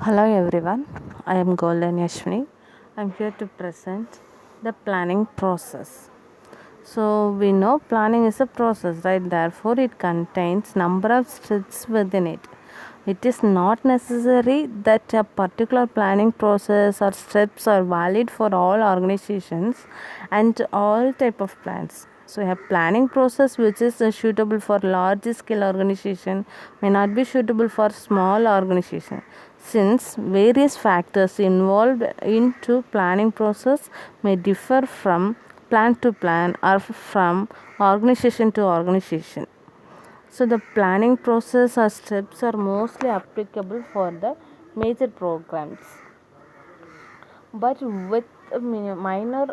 Hello everyone, I am Golden Yashwini. I am here to present the planning process. So we know planning is a process, right? Therefore, it contains number of steps within it. It is not necessary that a particular planning process or steps are valid for all organizations and all type of plans. So a planning process which is suitable for large scale organization may not be suitable for small organization, since various factors involved into planning process may differ from plan to plan or from organization to organization. So the planning process or steps are mostly applicable for the major programs, but with a minor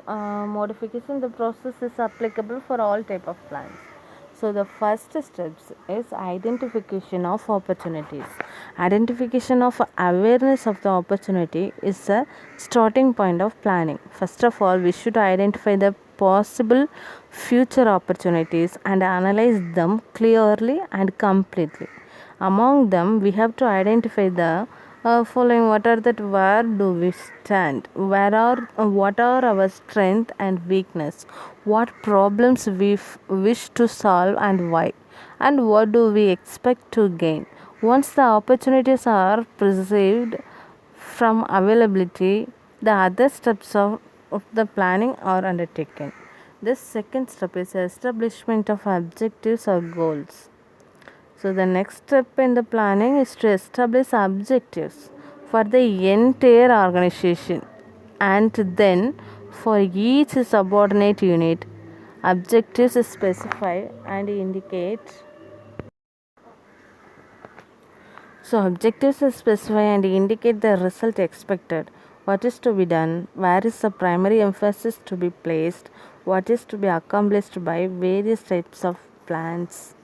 modification the process is applicable for all type of plans. So the first steps is identification of opportunities. Identification of awareness of the opportunity is a starting point of planning. First of all, we should identify the possible future opportunities and analyze them clearly and completely. Among them, we have to identify the following: what are that, where do we stand, what are our strength and weakness, what problems we wish to solve and why, and what do we expect to gain. Once the opportunities are perceived from availability, the other steps of the planning are undertaken. The second step is establishment of objectives or goals. So the next step in the planning is to establish objectives for the entire organization, and then for each subordinate unit. Objectives specify and indicate. So objectives specify and indicate the result expected, what is to be done, where is the primary emphasis to be placed, what is to be accomplished by various types of plans.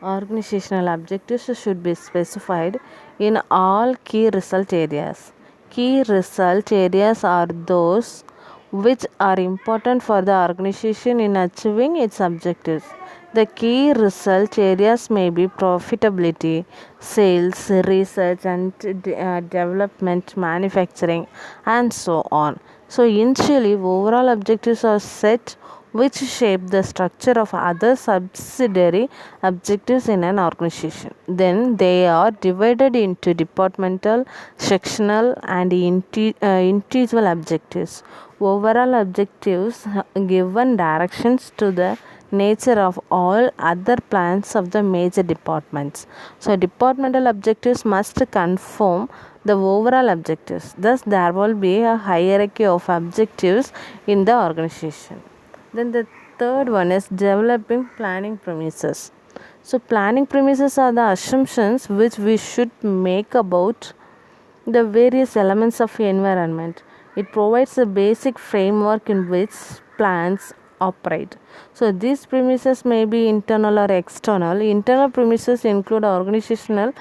Organizational objectives should be specified in all key result areas. Key result areas are those which are important for the organization in achieving its objectives. The key result areas may be profitability, sales, research and development, manufacturing, and so on. So, initially, overall objectives are set which shape the structure of other subsidiary objectives in an organization. Then they are divided into departmental, sectional, and individual objectives. Overall objectives given directions to the nature of all other plans of the major departments. So, departmental objectives must conform the overall objectives. Thus, there will be a hierarchy of objectives in the organization. Then the third one is developing planning premises. So, planning premises are the assumptions which we should make about the various elements of environment. It provides a basic framework in which plans operate. So these premises may be internal or external. Internal premises include organizational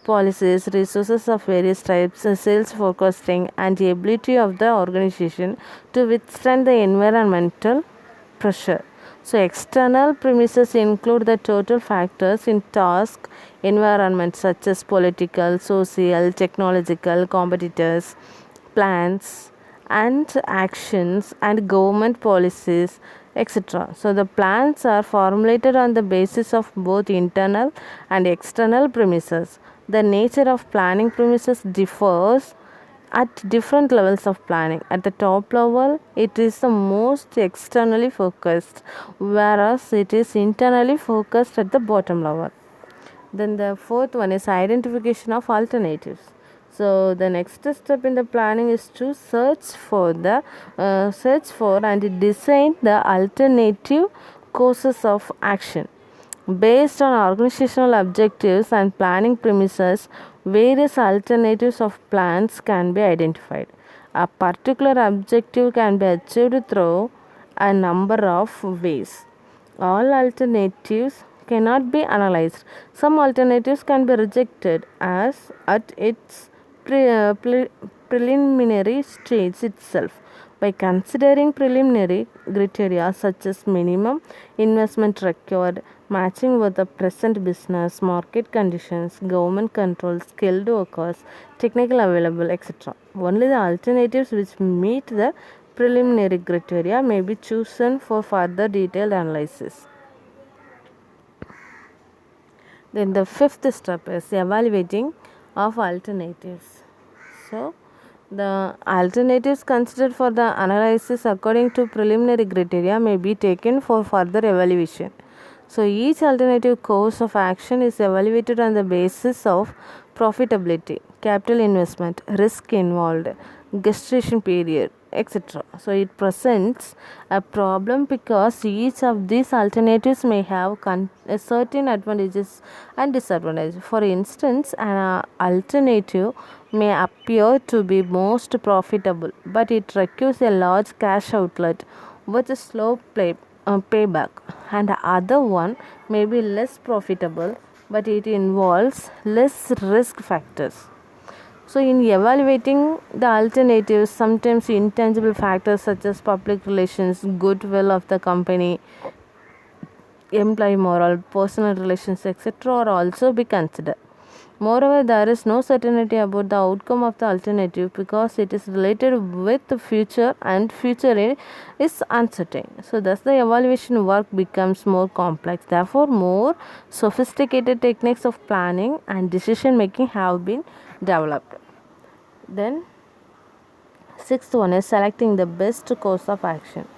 policies, resources of various types, sales forecasting, and the ability of the organization to withstand the environmental pressure. So external premises include the total factors in task environment such as political, social, technological, competitors, plans and actions and government policies, etc. So the plans are formulated on the basis of both internal and external premises. The nature of planning premises differs at different levels of planning. At the top level, it is the most externally focused, whereas it is internally focused at the bottom level. Then the fourth one is identification of alternatives. So the next step in the planning is to search for and design the alternative courses of action. Based on organizational objectives and planning premises, various alternatives of plans can be identified. A particular objective can be achieved through a number of ways. All alternatives cannot be analyzed. Some alternatives can be rejected as at its preliminary stage itself. By considering preliminary criteria such as minimum investment required, matching with the present business, market conditions, government control, skilled workers, technical available, etc. Only the alternatives which meet the preliminary criteria may be chosen for further detailed analysis. Then the fifth step is evaluating of alternatives. So the alternatives considered for the analysis according to preliminary criteria may be taken for further evaluation. So each alternative course of action is evaluated on the basis of profitability, capital investment, risk involved, gestation period, etc. So it presents a problem because each of these alternatives may have certain advantages and disadvantages. For instance, an alternative may appear to be most profitable, but it requires a large cash outlet with a slow payback, and the other one may be less profitable, but it involves less risk factors. So, in evaluating the alternatives, sometimes intangible factors such as public relations, goodwill of the company, employee morale, personal relations, etc., are also be considered. Moreover, there is no certainty about the outcome of the alternative because it is related with the future and future is uncertain. So, thus the evaluation work becomes more complex. Therefore, more sophisticated techniques of planning and decision making have been developed. Then, sixth one is selecting the best course of action.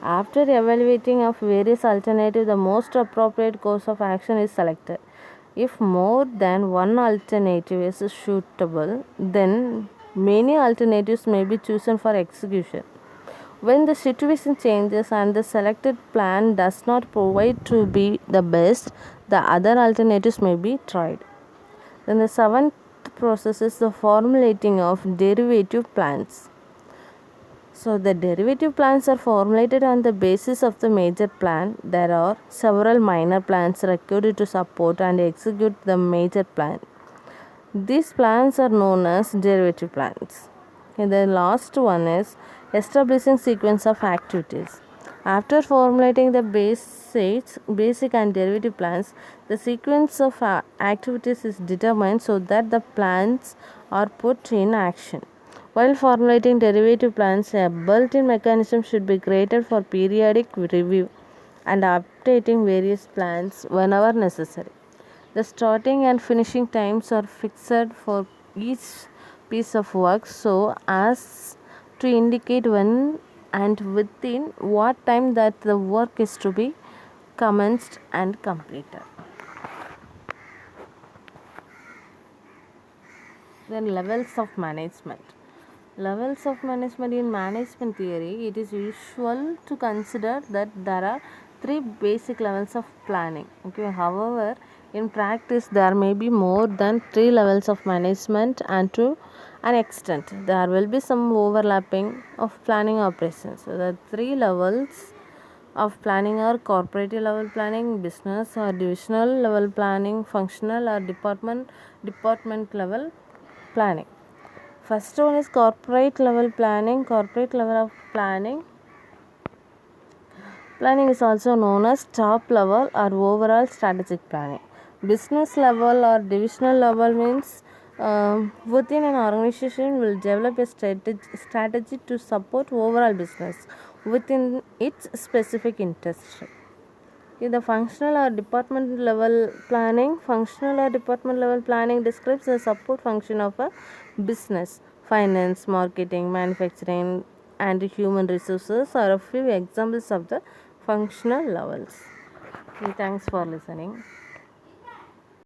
After evaluating of various alternatives, the most appropriate course of action is selected. If more than one alternative is suitable, then many alternatives may be chosen for execution. When the situation changes and the selected plan does not provide to be the best, the other alternatives may be tried. Then the seventh process is the formulating of derivative plans. So, the derivative plans are formulated on the basis of the major plan. There are several minor plans required to support and execute the major plan. These plans are known as derivative plans. And the last one is establishing sequence of activities. After formulating the basic and derivative plans, the sequence of activities is determined so that the plans are put in action. While formulating derivative plans, a built-in mechanism should be created for periodic review and updating various plans whenever necessary. The starting and finishing times are fixed for each piece of work so as to indicate when and within what time that the work is to be commenced and completed. Then levels of management. Levels of management in management theory, it is usual to consider that there are three basic levels of planning. Okay, however, in practice there may be more than three levels of management, and to an extent there will be some overlapping of planning operations. So the three levels of planning are corporate level planning, business or divisional level planning, functional or department level planning. First one is corporate level planning. Corporate level of planning. Planning is also known as top level or overall strategic planning. Business level or divisional level means within an organization will develop a strategy to support overall business within its specific industry. In the functional or department level planning describes the support function of a business. Finance, marketing, manufacturing, and human resources are a few examples of the functional levels. Okay, thanks for listening.